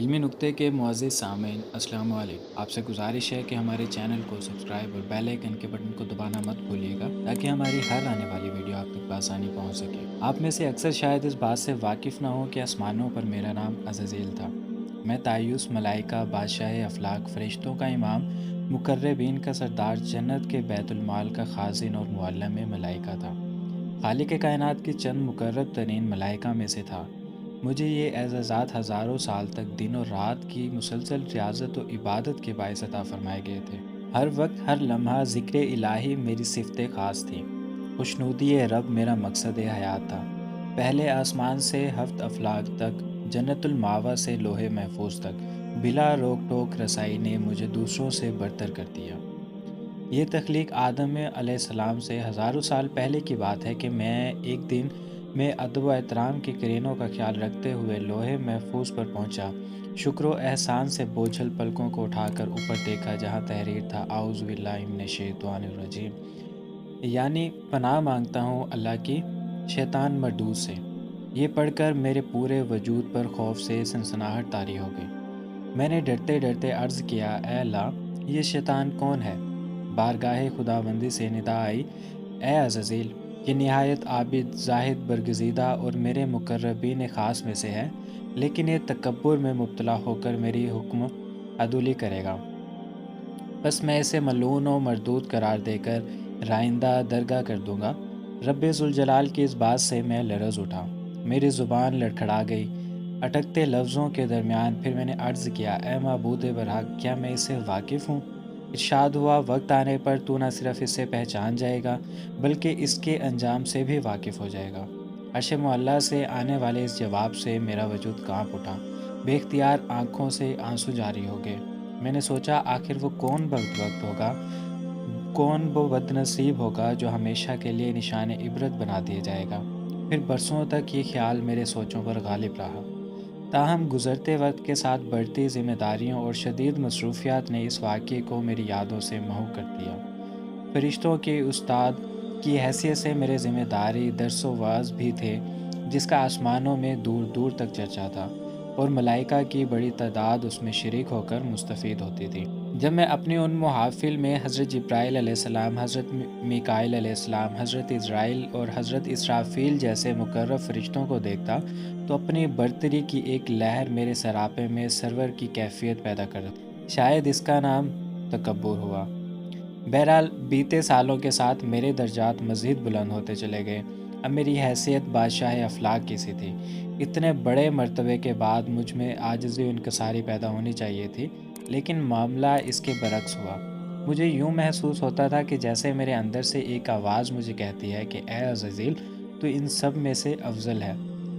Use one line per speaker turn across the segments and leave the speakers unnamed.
علمی نکتے کے معزز سامعین السلام علیکم، آپ سے گزارش ہے کہ ہمارے چینل کو سبسکرائب اور بیل آئیکن کے بٹن کو دبانا مت بھولیے گا تاکہ ہماری ہر آنے والی ویڈیو آپ تک بآسانی پہنچ سکے۔ آپ میں سے اکثر شاید اس بات سے واقف نہ ہوں کہ آسمانوں پر میرا نام عزازیل تھا۔ میں تایوس ملائکہ، بادشاہ افلاک، فرشتوں کا امام، مقربین کا سردار، جنت کے بیت المال کا خازن اور معلم ملائکہ تھا۔ خالق کائنات کی چند مقرب ترین ملائکہ میں سے تھا۔ مجھے یہ اعزازات ہزاروں سال تک دن اور رات کی مسلسل ریاضت و عبادت کے باعث عطا فرمائے گئے تھے۔ ہر وقت ہر لمحہ ذکر الہی میری صفت خاص تھی۔ خوشنودی رب میرا مقصد حیات تھا۔ پہلے آسمان سے ہفت افلاک تک، جنت الماوا سے لوح محفوظ تک، بلا روک ٹوک رسائی نے مجھے دوسروں سے برتر کر دیا۔ یہ تخلیق آدم علیہ السلام سے ہزاروں سال پہلے کی بات ہے کہ میں ایک دن میں ادب و احترام کی کرینوں کا خیال رکھتے ہوئے لوح محفوظ پر پہنچا۔ شکر و احسان سے بوجھل پلکوں کو اٹھا کر اوپر دیکھا جہاں تحریر تھا اعوذ باللہ من الشیطان الرجیم، یعنی پناہ مانگتا ہوں اللہ کی شیطان مردود سے۔ یہ پڑھ کر میرے پورے وجود پر خوف سے سنسناہٹ طاری ہو گئی۔ میں نے ڈرتے ڈرتے عرض کیا، اے اللہ، یہ شیطان کون ہے؟ بارگاہ خداوندی سے ندا آئی، اے عزازیل، یہ نہایت عابد، زاہد، برگزیدہ اور میرے مقربین خاص میں سے ہے، لیکن یہ تکبر میں مبتلا ہو کر میری حکم عدولی کرے گا۔ بس میں اسے ملعون و مردود قرار دے کر رائندہ درگاہ کر دوں گا۔ رب ذوالجلال کی اس بات سے میں لرز اٹھا، میری زبان لڑکھڑا گئی اٹکتے لفظوں کے درمیان۔ پھر میں نے عرض کیا، اے معبود برحق، کیا میں اس سے واقف ہوں؟ ارشاد ہوا، وقت آنے پر تو نہ صرف اسے پہچان جائے گا بلکہ اس کے انجام سے بھی واقف ہو جائے گا۔ عرش معلیٰ سے آنے والے اس جواب سے میرا وجود کانپ اٹھا، بے اختیار آنکھوں سے آنسو جاری ہو گئے۔ میں نے سوچا، آخر وہ کون بدبخت ہوگا، کون وہ بد نصیب ہوگا جو ہمیشہ کے لیے نشان عبرت بنا دیا جائے گا۔ پھر برسوں تک یہ خیال میرے سوچوں پر غالب رہا، تاہم گزرتے وقت کے ساتھ بڑھتی ذمہ داریوں اور شدید مصروفیات نے اس واقعے کو میری یادوں سے محو کر دیا۔ فرشتوں کے استاد کی حیثیت سے میرے ذمہ داری درس و واعظ بھی تھے، جس کا آسمانوں میں دور دور تک چرچا تھا، اور ملائکہ کی بڑی تعداد اس میں شریک ہو کر مستفید ہوتی تھی۔ جب میں اپنی ان محافل میں حضرت جبرائیل علیہ السلام، حضرت میکائیل علیہ السلام، حضرت عزرائیل اور حضرت اسرافیل جیسے مقرب فرشتوں کو دیکھتا تو اپنی برتری کی ایک لہر میرے سراپے میں سرور کی کیفیت پیدا کر شاید اس کا نام تکبر ہوا۔ بہرحال بیتے سالوں کے ساتھ میرے درجات مزید بلند ہوتے چلے گئے۔ اب میری حیثیت بادشاہ افلاک کی سی تھی۔ اتنے بڑے مرتبے کے بعد مجھ میں عاجزی و انکساری پیدا ہونی چاہیے تھی، لیکن معاملہ اس کے برعکس ہوا۔ مجھے یوں محسوس ہوتا تھا کہ جیسے میرے اندر سے ایک آواز مجھے کہتی ہے کہ اے عزازیل، تو ان سب میں سے افضل ہے۔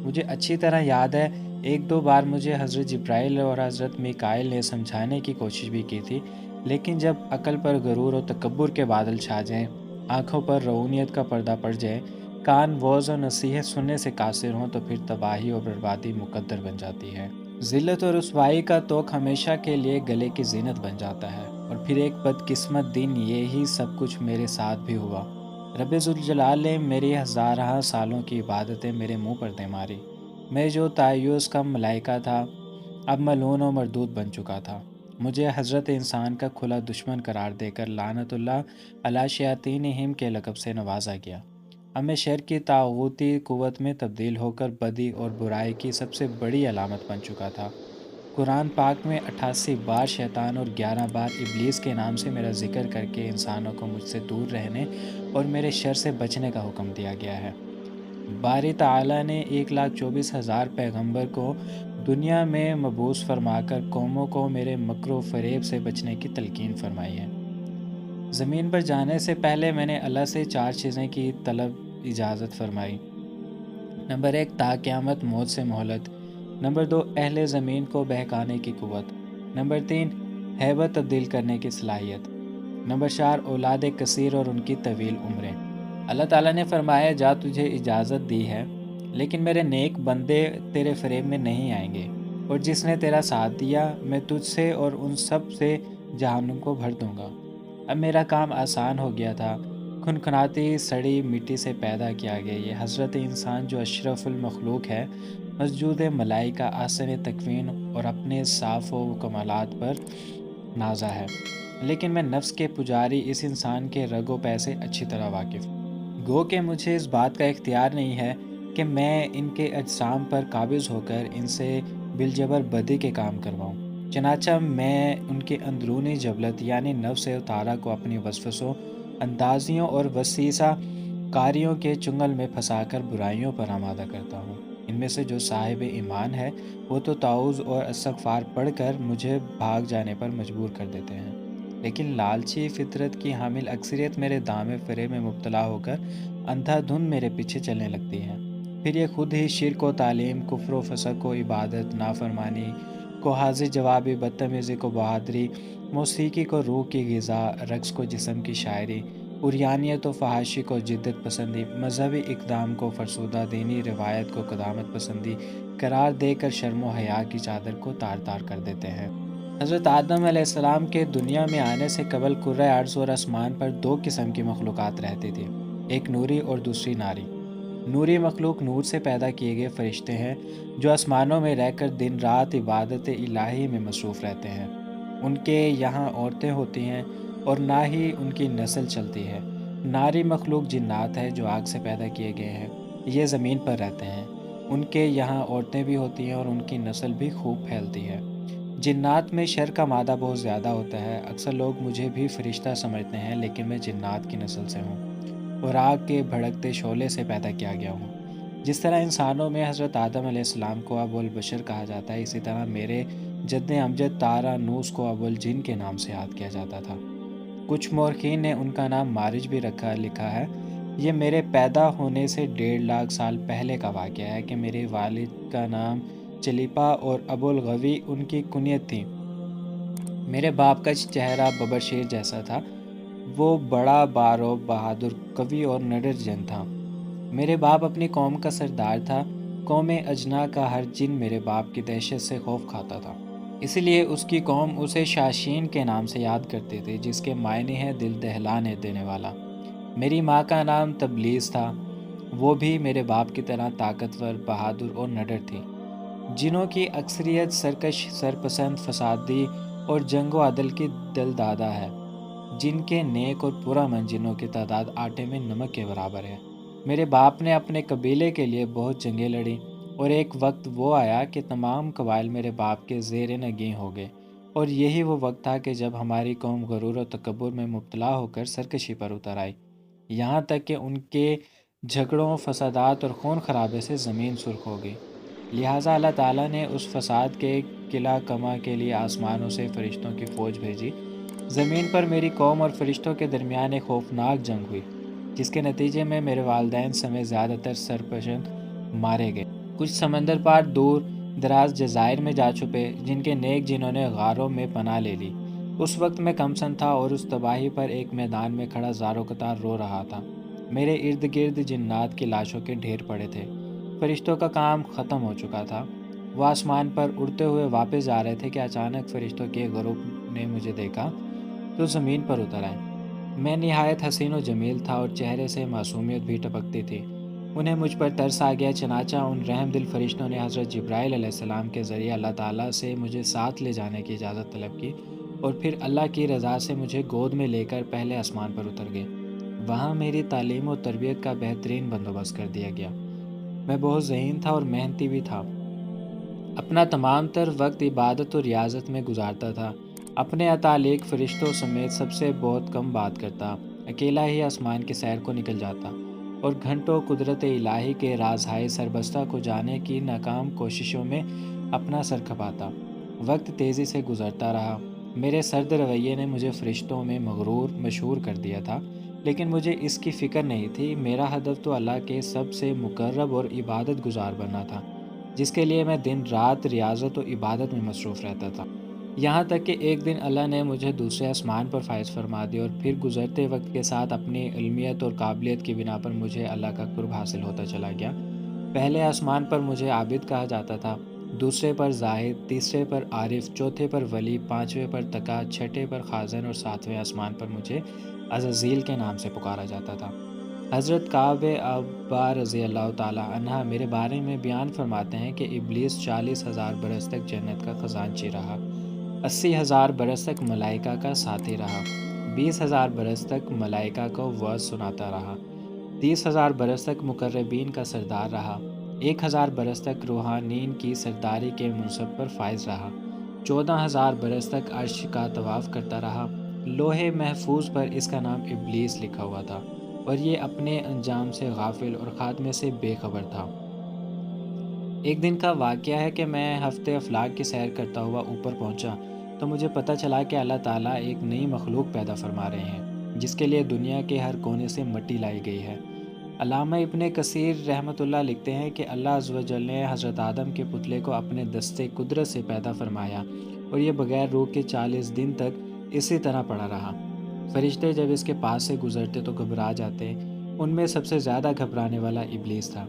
مجھے اچھی طرح یاد ہے، ایک دو بار مجھے حضرت جبرائیل اور حضرت میکائیل نے سمجھانے کی کوشش بھی کی تھی، لیکن جب عقل پر غرور و تکبر کے بادل چھا جائیں، آنکھوں پر رعونیت کا پردہ پڑ جائے، کان وعظ و نصیحت سننے سے قاصر ہوں، تو پھر تباہی اور بربادی مقدر بن جاتی ہے۔ ذلت و رسوائی کا توق ہمیشہ کے لیے گلے کی زینت بن جاتا ہے۔ اور پھر ایک بدقسمت دن یہی سب کچھ میرے ساتھ بھی ہوا۔ رب ذوالجلال نے میری ہزارہ سالوں کی عبادتیں میرے منہ پر دے ماری۔ میں جو تایوس کا ملائکہ تھا، اب ملعون و مردود بن چکا تھا۔ مجھے حضرت انسان کا کھلا دشمن قرار دے کر لعنت اللہ علی شیاطینہم کے لقب سے نوازا گیا۔ اب میں شر کی طاغوتی قوت میں تبدیل ہو کر بدی اور برائی کی سب سے بڑی علامت بن چکا تھا۔ قرآن پاک میں 88 بار شیطان اور 11 بار ابلیس کے نام سے میرا ذکر کر کے انسانوں کو مجھ سے دور رہنے اور میرے شر سے بچنے کا حکم دیا گیا ہے۔ باری تعالیٰ نے 1,24,000 پیغمبر کو دنیا میں مبعوث فرما کر قوموں کو میرے مکر و فریب سے بچنے کی تلقین فرمائی ہے۔ زمین پر جانے سے پہلے میں نے اللہ سے 4 چیزیں کی طلب اجازت فرمائی۔ نمبر 1، تا قیامت موت سے مہلت۔ نمبر 2، اہل زمین کو بہکانے کی قوت۔ نمبر 3، ہیبت تبدیل کرنے کی صلاحیت۔ نمبر 4، اولاد کثیر اور ان کی طویل عمریں۔ اللہ تعالیٰ نے فرمایا، جا تجھے اجازت دی ہے، لیکن میرے نیک بندے تیرے فریب میں نہیں آئیں گے، اور جس نے تیرا ساتھ دیا میں تجھ سے اور ان سب سے جہنم کو بھر دوں گا۔ اب میرا کام آسان ہو گیا تھا۔ کھنکھناتی سڑی مٹی سے پیدا کیا گیا یہ حضرت انسان جو اشرف المخلوق ہے، مسجود ملائکہ آسن تکوین اور اپنے صاف و کمالات پر نازا ہے، لیکن میں نفس کے پجاری اس انسان کے رگ و پے سے اچھی طرح واقف ہوں۔ گو کہ مجھے اس بات کا اختیار نہیں ہے کہ میں ان کے اجسام پر قابض ہو کر ان سے بالجبر بدی کے کام کرواؤں۔ چنانچہ میں ان کے اندرونی جبلت یعنی نفس اتارہ کو اپنی وسوسوں، اندازیوں اور وسوسہ کاریوں کے چنگل میں پھنسا کر برائیوں پر آمادہ کرتا ہوں۔ ان میں سے جو صاحب ایمان ہے وہ تو تعوذ اور استغفار پڑھ کر مجھے بھاگ جانے پر مجبور کر دیتے ہیں، لیکن لالچی فطرت کی حامل اکثریت میرے دامے فریب میں مبتلا ہو کر اندھا دھند میرے پیچھے چلنے لگتی ہے۔ پھر یہ خود ہی شرک و تعلیم، کفر و فسق و عبادت، نافرمانی کو حاضر جوابی، بدتمیزی کو بہادری، موسیقی کو روح کی غذا، رقص کو جسم کی شاعری، عریانیت و فحاشی کو جدت پسندی، مذہبی اقدام کو فرسودہ، دینی روایت کو قدامت پسندی قرار دے کر شرم و حیا کی چادر کو تار تار کر دیتے ہیں۔ حضرت آدم علیہ السلام کے دنیا میں آنے سے قبل کرۂ ارض اور آسمان پر دو قسم کی مخلوقات رہتی تھی، ایک نوری اور دوسری ناری۔ نوری مخلوق نور سے پیدا کیے گئے فرشتے ہیں جو آسمانوں میں رہ کر دن رات عبادت الہی میں مصروف رہتے ہیں۔ ان کے یہاں عورتیں ہوتی ہیں اور نہ ہی ان کی نسل چلتی ہے۔ ناری مخلوق جنات ہے جو آگ سے پیدا کیے گئے ہیں، یہ زمین پر رہتے ہیں۔ ان کے یہاں عورتیں بھی ہوتی ہیں اور ان کی نسل بھی خوب پھیلتی ہے۔ جنات میں شر کا مادہ بہت زیادہ ہوتا ہے۔ اکثر لوگ مجھے بھی فرشتہ سمجھتے ہیں، لیکن میں جنات کی نسل سے ہوں اور آگ کے بھڑکتے شعلے سے پیدا کیا گیا ہوں۔ جس طرح انسانوں میں حضرت آدم علیہ السلام کو ابو البشر کہا جاتا ہے، اسی طرح میرے جد امجد طارہ نوس کو ابو الجن کے نام سے یاد کیا جاتا تھا۔ کچھ مورخین نے ان کا نام مارج بھی لکھا ہے۔ یہ میرے پیدا ہونے سے 1.5 لاکھ سال پہلے کا واقعہ ہے کہ میرے والد کا نام چلیپا اور ابو الغوی ان کی کنیت تھی۔ میرے باپ کا چہرہ ببر شیر جیسا تھا۔ وہ بڑا بارو، بہادر، قوی اور نڈر جن تھا۔ میرے باپ اپنی قوم کا سردار تھا۔ قوم اجنا کا ہر جن میرے باپ کی دہشت سے خوف کھاتا تھا، اسی لیے اس کی قوم اسے شاشین کے نام سے یاد کرتی تھی، جس کے معنی ہے دل دہلانے دینے والا۔ میری ماں کا نام تبلیس تھا۔ وہ بھی میرے باپ کی طرح طاقتور، بہادر اور نڈر تھی۔ جنوں کی اکثریت سرکش، سرپسند، فسادی اور جنگ و عدل کی دل دادا ہے۔ جن کے نیک اور پرامن جنوں کی تعداد آٹے میں نمک کے برابر ہے۔ میرے باپ نے اپنے قبیلے کے لیے بہت جنگیں لڑیں، اور ایک وقت وہ آیا کہ تمام قبائل میرے باپ کے زیر نگیں ہو گئے، اور یہی وہ وقت تھا کہ جب ہماری قوم غرور و تکبر میں مبتلا ہو کر سرکشی پر اتر آئی، یہاں تک کہ ان کے جھگڑوں، فسادات اور خون خرابے سے زمین سرخ ہو گئی۔ لہٰذا اللہ تعالیٰ نے اس فساد کے قلع کما کے لیے آسمانوں سے فرشتوں کی فوج بھیجی۔ زمین پر میری قوم اور فرشتوں کے درمیان ایک خوفناک جنگ ہوئی، جس کے نتیجے میں میرے والدین سمیت زیادہ تر سرپرست مارے گئے۔ کچھ سمندر پار دور دراز جزائر میں جا چھپے، جن کے نیک جنہوں نے غاروں میں پناہ لے لی۔ اس وقت میں کم سن تھا اور اس تباہی پر ایک میدان میں کھڑا زاروں قطار رو رہا تھا۔ میرے ارد گرد جنات کی لاشوں کے ڈھیر پڑے تھے۔ فرشتوں کا کام ختم ہو چکا تھا۔ وہ آسمان پر اڑتے ہوئے واپس جا رہے تھے کہ اچانک فرشتوں کے گروپ نے مجھے دیکھا تو زمین پر اتر آئے۔ میں نہایت حسین و جمیل تھا اور چہرے سے معصومیت بھی ٹپکتی تھی۔ انہیں مجھ پر ترس آ گیا، چنانچہ ان رحم دل فرشتوں نے حضرت جبرائیل علیہ السلام کے ذریعے اللہ تعالیٰ سے مجھے ساتھ لے جانے کی اجازت طلب کی، اور پھر اللہ کی رضا سے مجھے گود میں لے کر پہلے آسمان پر اتر گئے۔ وہاں میری تعلیم و تربیت کا بہترین بندوبست کر دیا گیا۔ میں بہت ذہین تھا اور محنتی بھی تھا۔ اپنا تمام تر وقت عبادت و ریاضت میں گزارتا تھا۔ اپنے اتالیق فرشتوں سمیت سب سے بہت کم بات کرتا، اکیلا ہی آسمان کی سیر کو نکل جاتا اور گھنٹوں قدرت الہی کے رازہائے سربستہ کو جانے کی ناکام کوششوں میں اپنا سر کھپاتا۔ وقت تیزی سے گزرتا رہا۔ میرے سرد رویے نے مجھے فرشتوں میں مغرور مشہور کر دیا تھا، لیکن مجھے اس کی فکر نہیں تھی۔ میرا ہدف تو اللہ کے سب سے مقرب اور عبادت گزار بننا تھا، جس کے لیے میں دن رات ریاضت و عبادت میں مصروف رہتا تھا۔ یہاں تک کہ ایک دن اللہ نے مجھے دوسرے آسمان پر فائز فرما دیا، اور پھر گزرتے وقت کے ساتھ اپنی علمیت اور قابلیت کی بنا پر مجھے اللہ کا قرب حاصل ہوتا چلا گیا۔ پہلے آسمان پر مجھے عابد کہا جاتا تھا، دوسرے پر زاہد، تیسرے پر عارف، چوتھے پر ولی، پانچویں پر تقی، چھٹے پر خازن اور ساتویں آسمان پر مجھے عزازیل کے نام سے پکارا جاتا تھا۔ حضرت کعب عبا رضی اللہ تعالیٰ عنہ میرے بارے میں بیان فرماتے ہیں کہ ابلیس 40,000 برس تک جنت کا خزانچی رہا، 80,000 برس تک ملائکہ کا ساتھی رہا، 20,000 برس تک ملائکہ کو وعظ سناتا رہا، 30,000 برس تک مقربین کا سردار رہا، 1,000 برس تک روحانین کی سرداری کے منصب پر فائز رہا، 14,000 برس تک عرش کا طواف کرتا رہا۔ لوح محفوظ پر اس کا نام ابلیس لکھا ہوا تھا اور یہ اپنے انجام سے غافل اور خاتمے سے بے خبر تھا۔ ایک دن کا واقعہ ہے کہ میں ہفتے افلاک کی سیر کرتا ہوا اوپر پہنچا تو مجھے پتہ چلا کہ اللہ تعالیٰ ایک نئی مخلوق پیدا فرما رہے ہیں جس کے لیے دنیا کے ہر کونے سے مٹی لائی گئی ہے۔ علامہ ابن کثیر رحمۃ اللہ لکھتے ہیں کہ اللہ عز و جل نے حضرت آدم کے پتلے کو اپنے دستے قدرت سے پیدا فرمایا اور یہ بغیر روح کے 40 دن تک اسی طرح پڑا رہا۔ فرشتے جب اس کے پاس سے گزرتے تو گھبرا جاتے، ان میں سب سے زیادہ گھبرانے والا ابلیس تھا۔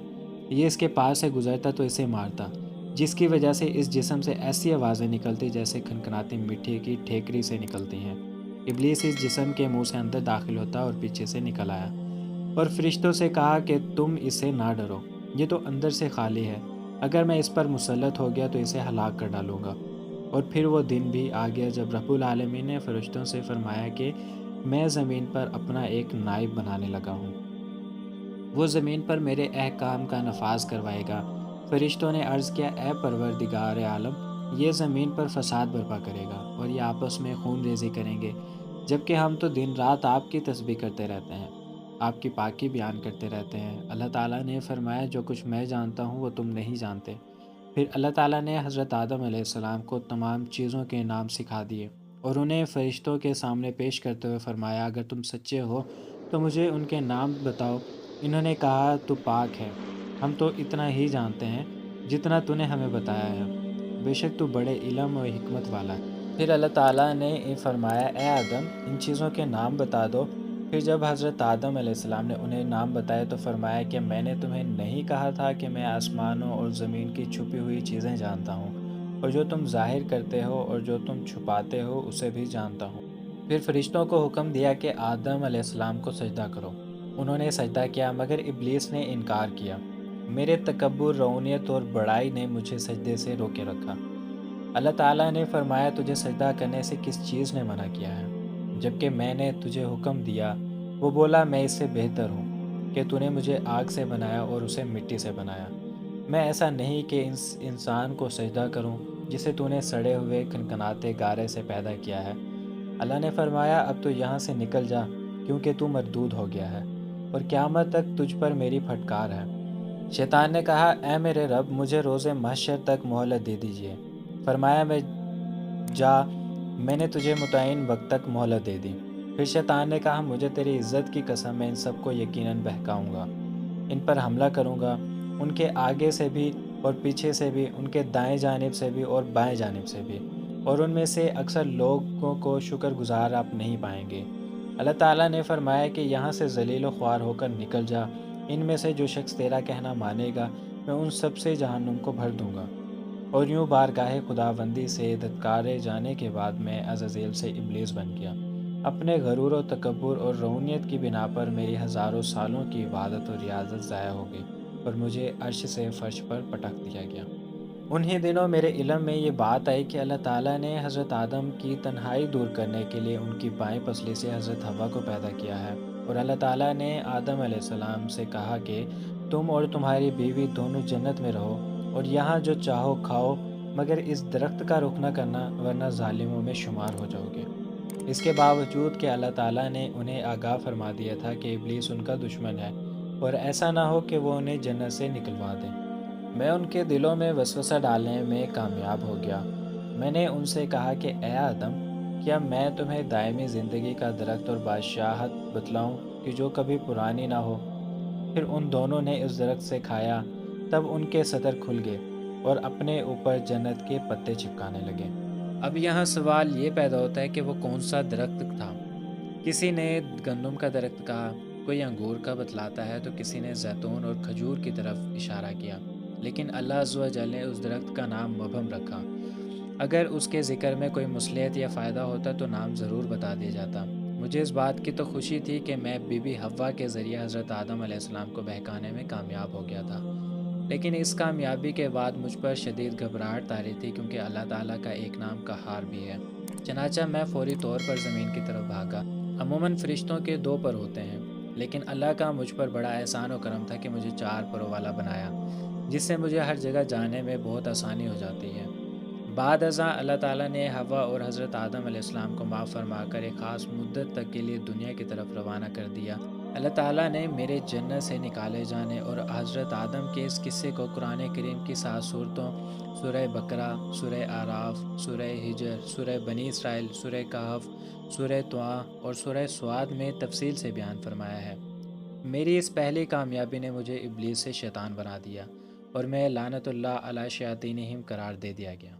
یہ اس کے پاس سے گزرتا تو اسے مارتا، جس کی وجہ سے اس جسم سے ایسی آوازیں نکلتی جیسے کھنکھناتی مٹی کی ٹھیکری سے نکلتی ہیں۔ ابلیس اس جسم کے منہ سے اندر داخل ہوتا اور پیچھے سے نکل آیا اور فرشتوں سے کہا کہ تم اسے نہ ڈرو، یہ تو اندر سے خالی ہے، اگر میں اس پر مسلط ہو گیا تو اسے ہلاک کر ڈالوں گا۔ اور پھر وہ دن بھی آ گیا جب رب العالمین نے فرشتوں سے فرمایا کہ میں زمین پر اپنا ایک نائب بنانے لگا ہوں، وہ زمین پر میرے احکام کا نفاذ کروائے گا۔ فرشتوں نے عرض کیا، اے پروردگار عالم، یہ زمین پر فساد برپا کرے گا اور یہ آپس میں خون ریزی کریں گے، جبکہ ہم تو دن رات آپ کی تسبیح کرتے رہتے ہیں، آپ کی پاکی بیان کرتے رہتے ہیں۔ اللہ تعالیٰ نے فرمایا، جو کچھ میں جانتا ہوں وہ تم نہیں جانتے۔ پھر اللہ تعالیٰ نے حضرت آدم علیہ السلام کو تمام چیزوں کے نام سکھا دیے اور انہیں فرشتوں کے سامنے پیش کرتے ہوئے فرمایا، اگر تم سچے ہو تو مجھے ان کے نام بتاؤ۔ انہوں نے کہا، تو پاک ہے، ہم تو اتنا ہی جانتے ہیں جتنا تو نے ہمیں بتایا ہے، بے شک تو بڑے علم و حکمت والا ہے۔ پھر اللہ تعالیٰ نے فرمایا، اے آدم، ان چیزوں کے نام بتا دو۔ پھر جب حضرت آدم علیہ السلام نے انہیں نام بتائے تو فرمایا کہ میں نے تمہیں نہیں کہا تھا کہ میں آسمانوں اور زمین کی چھپی ہوئی چیزیں جانتا ہوں، اور جو تم ظاہر کرتے ہو اور جو تم چھپاتے ہو اسے بھی جانتا ہوں۔ پھر فرشتوں کو حکم دیا کہ آدم علیہ السلام کو سجدہ کرو۔ انہوں نے سجدہ کیا مگر ابلیس نے انکار کیا۔ میرے تکبر، رعونیت اور بڑائی نے مجھے سجدے سے روکے رکھا۔ اللہ تعالیٰ نے فرمایا، تجھے سجدہ کرنے سے کس چیز نے منع کیا ہے؟ جبکہ میں نے تجھے حکم دیا۔ وہ بولا، میں اس سے بہتر ہوں کہ تو نے مجھے آگ سے بنایا اور اسے مٹی سے بنایا۔ میں ایسا نہیں کہ اس انسان کو سجدہ کروں جسے تو نے سڑے ہوئے کھنکھناتے گارے سے پیدا کیا ہے۔ اللہ نے فرمایا، اب تو یہاں سے نکل جا کیونکہ تو مردود ہو گیا ہے اور قیامت تک تجھ پر میری پھٹکار ہے۔ شیطان نے کہا، اے میرے رب، مجھے روز محشر تک مہلت دے دیجیے۔ فرمایا، جا، میں نے تجھے متعین وقت تک مہلت دے دی۔ پھر شیطان نے کہا، مجھے تیری عزت کی قسم میں ان سب کو یقیناً بہکاؤں گا، ان پر حملہ کروں گا، ان کے آگے سے بھی اور پیچھے سے بھی، ان کے دائیں جانب سے بھی اور بائیں جانب سے بھی، اور ان میں سے اکثر لوگوں کو شکر گزار آپ نہیں پائیں گے۔ اللہ تعالیٰ نے فرمایا کہ یہاں سے ذلیل و خوار ہو کر نکل جا، ان میں سے جو شخص تیرا کہنا مانے گا میں ان سب سے جہنم کو بھر دوں گا۔ اور یوں بارگاہ خداوندی سے دھتکارے جانے کے بعد میں عزازیل سے ابلیس بن گیا۔ اپنے غرور و تکبر اور رعونیت کی بنا پر میری ہزاروں سالوں کی عبادت و ریاضت ضائع ہو گئی اور مجھے عرش سے فرش پر پٹک دیا گیا۔ انہی دنوں میرے علم میں یہ بات آئی کہ اللہ تعالیٰ نے حضرت آدم کی تنہائی دور کرنے کے لیے ان کی بائیں پسلی سے حضرت حوا کو پیدا کیا ہے، اور اللہ تعالیٰ نے آدم علیہ السلام سے کہا کہ تم اور تمہاری بیوی دونوں جنت میں رہو اور یہاں جو چاہو کھاؤ، مگر اس درخت کا رخ نہ کرنا ورنہ ظالموں میں شمار ہو جاؤ گے۔ اس کے باوجود کہ اللہ تعالیٰ نے انہیں آگاہ فرما دیا تھا کہ ابلیس ان کا دشمن ہے اور ایسا نہ ہو کہ وہ انہیں جنت سے نکلوا دیں، میں ان کے دلوں میں وسوسہ ڈالنے میں کامیاب ہو گیا۔ میں نے ان سے کہا کہ اے آدم، کیا میں تمہیں دائمی زندگی کا درخت اور بادشاہت بتلاؤں کہ جو کبھی پرانی نہ ہو؟ پھر ان دونوں نے اس درخت سے کھایا، تب ان کے صدر کھل گئے اور اپنے اوپر جنت کے پتے چپکانے لگے۔ اب یہاں سوال یہ پیدا ہوتا ہے کہ وہ کون سا درخت تھا؟ کسی نے گندم کا درخت کہا، کوئی انگور کا بتلاتا ہے تو کسی نے زیتون اور کھجور کی طرف اشارہ کیا، لیکن اللہ عز و جل نے اس درخت کا نام مبہم رکھا۔ اگر اس کے ذکر میں کوئی مصلحت یا فائدہ ہوتا تو نام ضرور بتا دیا جاتا۔ مجھے اس بات کی تو خوشی تھی کہ میں بی بی حوا کے ذریعے حضرت آدم علیہ السلام کو بہکانے میں کامیاب ہو گیا تھا، لیکن اس کامیابی کے بعد مجھ پر شدید گھبراہٹ طاری تھی، کیونکہ اللہ تعالیٰ کا ایک نام قہار بھی ہے۔ چنانچہ میں فوری طور پر زمین کی طرف بھاگا۔ عموماً فرشتوں کے دو پر ہوتے ہیں، لیکن اللہ کا مجھ پر بڑا احسان و کرم تھا کہ مجھے چار پروں والا بنایا، جس سے مجھے ہر جگہ جانے میں بہت آسانی ہو جاتی ہے۔ بعد ازاں اللہ تعالیٰ نے حوا اور حضرت آدم علیہ السلام کو معاف فرما کر ایک خاص مدت تک کے لیے دنیا کی طرف روانہ کر دیا۔ اللہ تعالیٰ نے میرے جنت سے نکالے جانے اور حضرت آدم کے اس قصے کو قرآن کریم کی 7 صورتوں سورہ بقرہ، سورہ اعراف، سورہ ہجر، سورہ بنی اسرائیل، سورہ کہف، سورہ طٰع اور سورہ صاد میں تفصیل سے بیان فرمایا ہے۔ میری اس پہلی کامیابی نے مجھے ابلیس سے شیطان بنا دیا، اور میں لعنت اللہ علی شیاطینہم قرار دے دیا گیا۔